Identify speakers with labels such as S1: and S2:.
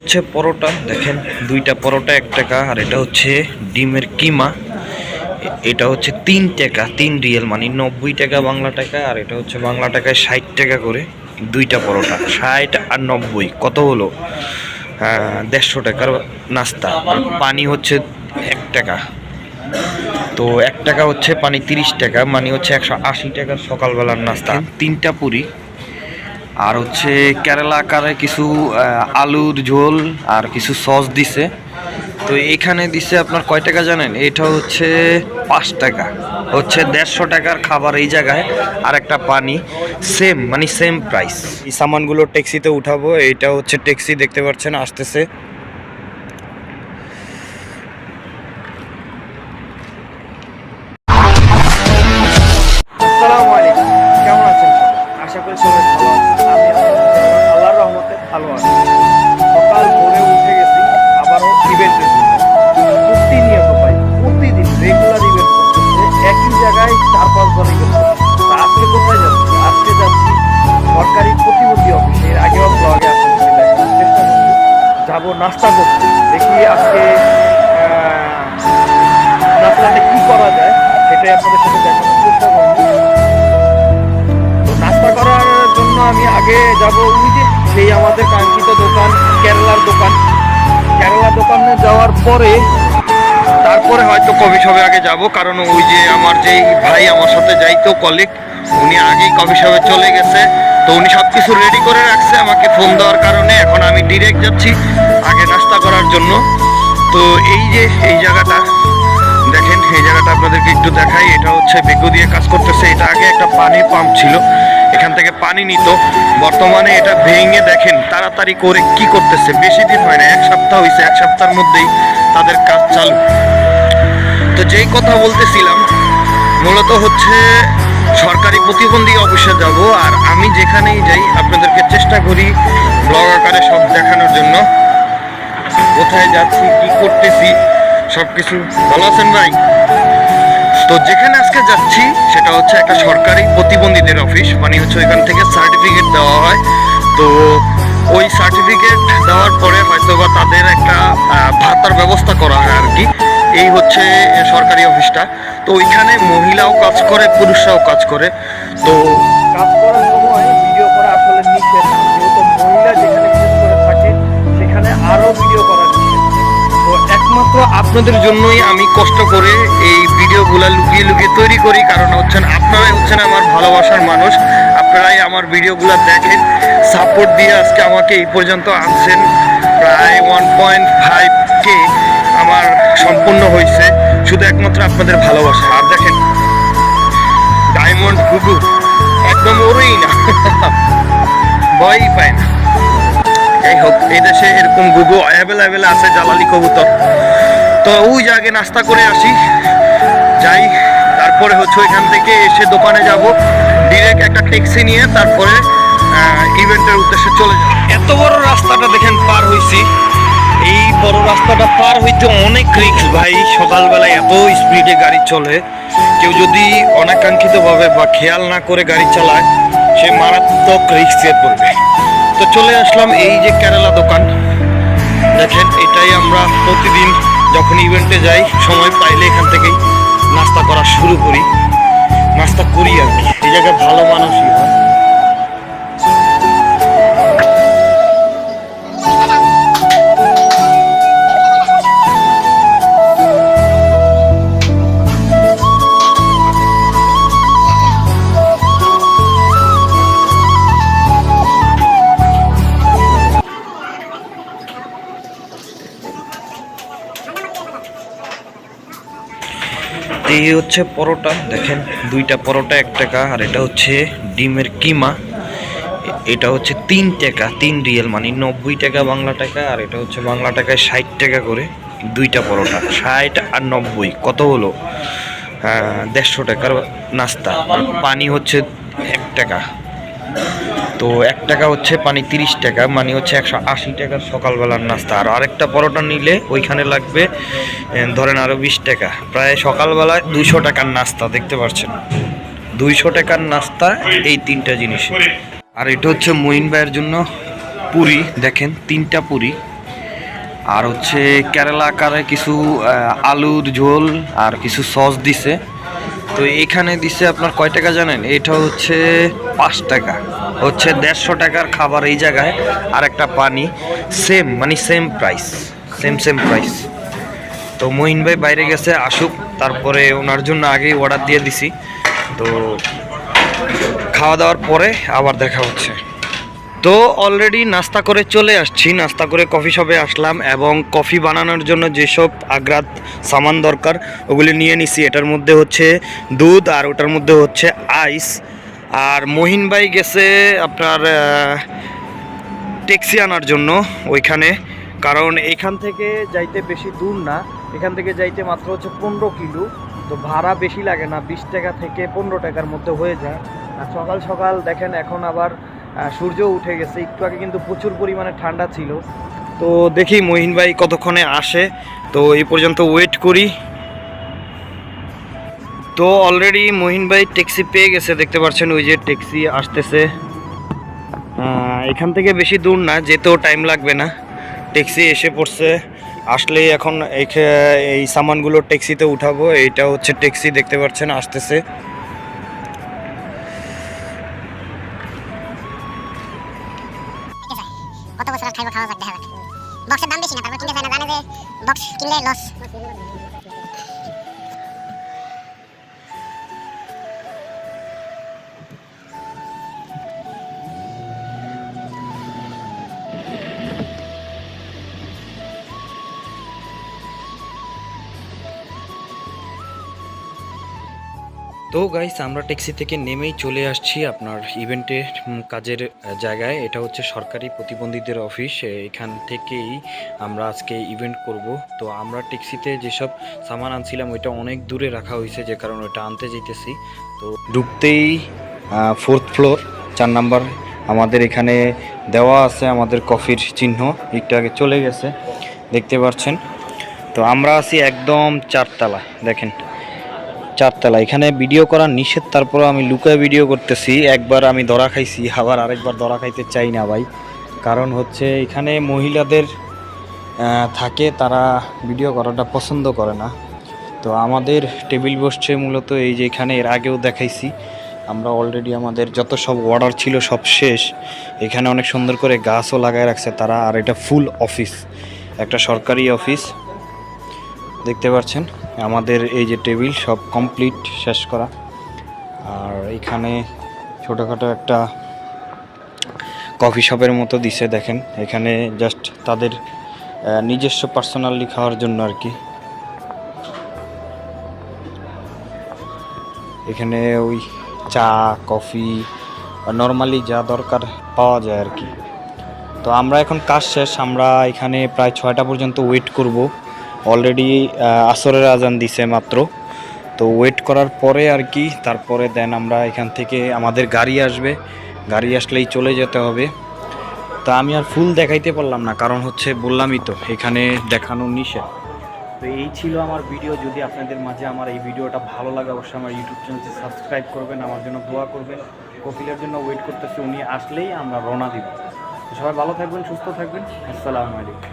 S1: হচ্ছে পরোটা দেখেন, দুইটা পরোটা 1 টাকা। আর এটা হচ্ছে ডিমের কিমা, এটা হচ্ছে 3 টাকা, 3 রিয়েল মানে 90 টাকা বাংলা টাকা। আর এটা হচ্ছে বাংলা টাকায় 60 টাকা করে। দুইটা পরোটা 60 আর 90 কত হলো? 150 টাকার নাস্তা। আর পানি হচ্ছে 1 টাকা, তো 1 টাকা হচ্ছে পানি 30 টাকা, মানে হচ্ছে 180 টাকার সকালবেলার নাস্তা। 3টা পুরি আর হচ্ছে কেরালা আকারে কিছু আলুর ঝোল আর কিছু সস দিছে। তো এখানে দিছে আপনার কয় টাকা জানেন? এটা হচ্ছে 5 টাকা, হচ্ছে 150 টাকার খাবার এই জায়গায়। আর একটা পানি সেম, মানে সেম প্রাইস। এই সামানগুলো ট্যাক্সিতে উঠাবো, এইটা হচ্ছে ট্যাক্সি, দেখতে পাচ্ছেন আসতেছে। আসসালামু আলাইকুম, কেমন আছেন সবাই? আশা করি সবাই ভালো আছেন। আমি আল্লাহর রহমতে ভালো আছি। সকাল ভোরে উঠে গেছি আবারও ইভেন্টের জন্য। প্রতিনিয়ত ভাই, প্রতিদিন রেগুলার ইভেন্ট করতেছে, একই জায়গায় 4-5 বার ইভেন্ট করতেছে। তা আজকে কোথায় যাচ্ছি? আজকে যাচ্ছি সরকারি প্রতিবন্ধী অফিসে। এর আগেও ব্লগে আপনাদেরকে দেখানোর চেষ্টা করছি। যাবো নাস্তা করতে, দেখি আজকে নাস্তাতে কি করা যায় সেটাই আপনাদের সাথে দেখানোর চেষ্টা করবো। তো নাস্তা করার জন্য আমি আগে যাব ওই যে সেই আমাদের কাঙ্ক্ষিত দোকান, কেরালার দোকান। কেরালা দোকানে যাওয়ার পরে তারপরে হয়তো কফি শপে আগে যাব, কারণ ওই যে আমার যেই ভাই আমার সাথে যাইতো কলিগ, উনি আগেই কফি শপে চলে গেছে। তো উনি সব কিছু রেডি করে রাখছে আমাকে ফোন দেওয়ার কারণে। এখন আমি ডিরেক্ট যাচ্ছি আগে নাস্তা করার জন্য। তো এই যে এই জায়গাটা দেখেন, এই জায়গাটা আপনাদেরকে একটু দেখাই। এটা হচ্ছে বেগু দিয়ে কাজ করতেছে। এটা আগে একটা পানির পাম্প ছিল, এখান থেকে পানি নিত। বর্তমানে এটা ভেঙে দেখেন তাড়াতাড়ি করে কি করতেছে। বেশি দিন হয় না, 1 সপ্তাহ হয়েছে, 1 সপ্তাহের মধ্যেই তাদের কাজ চালু। তো যেই কথা বলতেছিলাম, মূলত হচ্ছে সরকারি প্রতিবন্ধী অফিসে যাব। আর আমি যেখানেই যাই আপনাদেরকে চেষ্টা করি ব্লগ আকারে সব দেখানোর জন্য। কোথায় যাচ্ছি, কি করতেছি, সব কিছু। ভালো আছেন ভাই? তো যেখানে আজকে যাচ্ছি সেটা হচ্ছে একটা সরকারি প্রতিবন্ধীদের অফিস, মানে হচ্ছে ওইখান থেকে সার্টিফিকেট দেওয়া হয়। তো ওই সার্টিফিকেট দেওয়ার পরে হয়তো বা তাদের একটা ভাতার ব্যবস্থা করা হয় আর কি। এই হচ্ছে সরকারি অফিসটা। তো ওইখানে মহিলাও কাজ করে, পুরুষরাও কাজ করে। তো কাজ করার সময় ভিডিও করা আসলে নিষেধ, যেহেতু মহিলা যেখানে কাজ করে থাকে সেখানে আরও ভিডিও করা নিষেধ। তো একমাত্র আপনাদের জন্যই আমি কষ্ট করে এই ভিডিওগুলো লুকিয়ে লুকিয়ে তৈরি করি, কারণ হচ্ছেন আপনারাই হচ্ছেন আমার ভালোবাসার মানুষ। আপনারাই আমার ভিডিওগুলো দেখেন, সাপোর্ট দিয়ে আজকে আমাকে এই পর্যন্ত আনছেন। প্রায় 1.5K আমার সম্পূর্ণ হয়েছে শুধু একমাত্র আপনাদের ভালোবাসা। আর দেখেন ডায়মন্ড গুগু একদম ওরই না, ভয়ই পায় না। যাই হোক, এই দেশে এরকম গুগু অ্যাভেলেবেল আছে, জালালি কবুতর। তো ওই জায়গায় নাস্তা করে আসি, যাই। তারপরে হচ্ছে ওইখান থেকে এসে দোকানে যাব, ডিরেক্ট একটা ট্যাক্সি নিয়ে তারপরে ইভেন্টের উদ্দেশ্যে চলে যাব। এত বড় রাস্তাটা দেখেন পার হয়েছি। এই বড় রাস্তাটা পার হইতে অনেক রিস্ক ভাই। সকালবেলায় এত স্পিডে গাড়ি চলে, কেউ যদি অনাকাঙ্ক্ষিতভাবে বা খেয়াল না করে গাড়ি চালায় সে মারাত্মক রিস্কে পড়বে। তো চলে আসলাম এই যে কেরালা দোকান। দেখেন এটাই আমরা প্রতিদিন যখন ইভেন্টে যাই সময় পাইলে এখান থেকেই নাস্তা করা শুরু করি, নাস্তা করি আর কি। এই জায়গায় ভালো মানুষই হয়। এই হচ্ছে পরোটা দেখেন, দুইটা পরোটা 1 টাকা। আর এটা হচ্ছে ডিমের কিমা, এটা হচ্ছে 3 টাকা, 3 রিয়েল মানে 90 টাকা বাংলা টাকা। আর এটা হচ্ছে বাংলা টাকায় 60 টাকা করে। দুইটা পরোটা 60 আর 90 কত হলো? 150 টাকার নাস্তা। আর পানি হচ্ছে 1 টাকা, তো 1 টাকা হচ্ছে পানি 30 টাকা, মানে হচ্ছে 180 টাকার সকালবেলার নাস্তা। আর আরেকটা পরোটা নিলে ওইখানে লাগবে ধরেন আরও 20 টাকা। প্রায় সকালবেলায় 200 টাকার নাস্তা, দেখতে পাচ্ছেন 200 টাকার নাস্তা এই 3টা জিনিস। আর এটা হচ্ছে মঈন ভাইয়ের জন্য পুরি, দেখেন 3টা পুরি। আর হচ্ছে কেরালা আকারে কিছু আলুর ঝোল আর কিছু সস দিছে। তো এইখানে দিছে আপনার কয় টাকা জানেন? এটা হচ্ছে 5 টাকা, হচ্ছে 150 টাকার খাবার এই জায়গায়। আর একটা পানি সেম, মানে সেম প্রাইস, সেম প্রাইস। তো মহিন ভাই বাইরে গেছে, আসুক, তারপরে ওনার জন্য আগেই অর্ডার দিয়ে দিছি। তো খাওয়া দাওয়ার পরে আবার দেখা হচ্ছে। তো অলরেডি নাস্তা করে চলে আসছি, নাস্তা করে কফি শপে আসলাম এবং কফি বানানোর জন্য যেসব আগ্রাত সামান দরকার ওগুলি নিয়ে নিছি। এটার মধ্যে হচ্ছে দুধ আর ওটার মধ্যে হচ্ছে আইস। আর মহিন ভাই গেছে আপনার ট্যাক্সি আনার জন্য ওইখানে, কারণ এখান থেকে যাইতে বেশি দূর না, এখান থেকে যাইতে মাত্র হচ্ছে 15 কিলো। তো ভাড়া বেশি লাগে না, 20 টাকা থেকে 15 টাকার মধ্যে হয়ে যায়। আর সকাল সকাল দেখেন এখন আবার সূর্য উঠে গেছে, একটু আগে কিন্তু প্রচুর পরিমাণে ঠান্ডা ছিল। তো দেখি মহিন ভাই কতক্ষণে আসে, তো এই পর্যন্ত ওয়েট করি। তো অলরেডি মহিন ভাই ট্যাক্সি পেয়ে গেছে, দেখতে পাচ্ছেন ওই যে ট্যাক্সি আসতেছে। এখান থেকে বেশি দূর না, যেতেও টাইম লাগবে না, ট্যাক্সি এসে পড়ছে। আসলেই এখন এই সামানগুলো ট্যাক্সিতে উঠাবো। এইটা হচ্ছে ট্যাক্সি, দেখতে পাচ্ছেন আসতেছে।
S2: কত বছর খাইবো, খাওয়া যাক, দেখা যাক। বক্সের দাম বেশি না, তারপর কিনতে চায় না, জানে যে বক্স কিনলে লস।
S1: তো গাইস, আমরা ট্যাক্সি থেকে নেমেই চলে আসছি আপনার ইভেন্টের কাজের জায়গায়। এটা হচ্ছে সরকারি প্রতিবন্ধীদের অফিস, এখান থেকেই আমরা আজকে ইভেন্ট করব। তো আমরা ট্যাক্সিতে যেসব সামান আনছিলাম ওইটা অনেক দূরে রাখা হয়েছে, যে কারণে ওইটা আনতে যেতেছি। তো ঢুকতেই 4th ফ্লোর 4 নাম্বার আমাদের এখানে দেওয়া আছে আমাদের কফির চিহ্ন, একটু আগে চলে গেছে, দেখতে পাচ্ছেন। তো আমরা আছি একদম 4 তলা, দেখেন 4 তলা। এখানে ভিডিও করা নিষেধ, তারপরে আমি লুকায় ভিডিও করতেছি। একবার আমি ধরা খাইছি, আবার আরেকবার ধরা খাইতে চাই না ভাই, কারণ হচ্ছে এখানে মহিলাদের থাকে, তারা ভিডিও করাটা পছন্দ করে না। তো আমাদের টেবিল বসছে মূলত এই যে এখানে, এর আগেও দেখাইছি আমরা অলরেডি। আমাদের যত সব অর্ডার ছিল সব শেষ। এখানে অনেক সুন্দর করে গাছও লাগায় রাখছে তারা। আর এটা ফুল অফিস, একটা সরকারি অফিস, দেখতে পাচ্ছেন। আমাদের এই যে টেবিল সব কমপ্লিট শেষ করা। আর এখানে ছোটোখাটো একটা কফি শপের মতো দিছে, দেখেন। এখানে জাস্ট তাদের নিজস্ব পার্সোনালি খাওয়ার জন্য আর কি। এখানে ওই চা, কফি, নর্মালি যা দরকার পাওয়া যায় আর কি। তো আমরা এখন কাজ শেষ, আমরা এখানে প্রায় 6টা পর্যন্ত ওয়েট করব। অলরেডি আসরের আজান দিছে মাত্র। তো ওয়েট করার পরে আর কি, তারপরে দেন আমরা এখান থেকে আমাদের গাড়ি আসবে, গাড়ি আসলেই চলে যেতে হবে। তা আমি আর ফুল দেখাইতে পারলাম না, কারণ হচ্ছে বললামই তো এখানে দেখানো নিষেধ। তো এই ছিল আমার ভিডিও। যদি আপনাদের মাঝে আমার এই ভিডিওটা ভালো লাগে অবশ্যই আমার ইউটিউব চ্যানেলটি সাবস্ক্রাইব করবেন, আমার জন্য দোয়া করবেন। কপিলের জন্য ওয়েট করতেছি, উনি আসলেই আমরা রওনা দিব। সবাই ভালো থাকবেন, সুস্থ থাকবেন। আসসালামু আলাইকুম।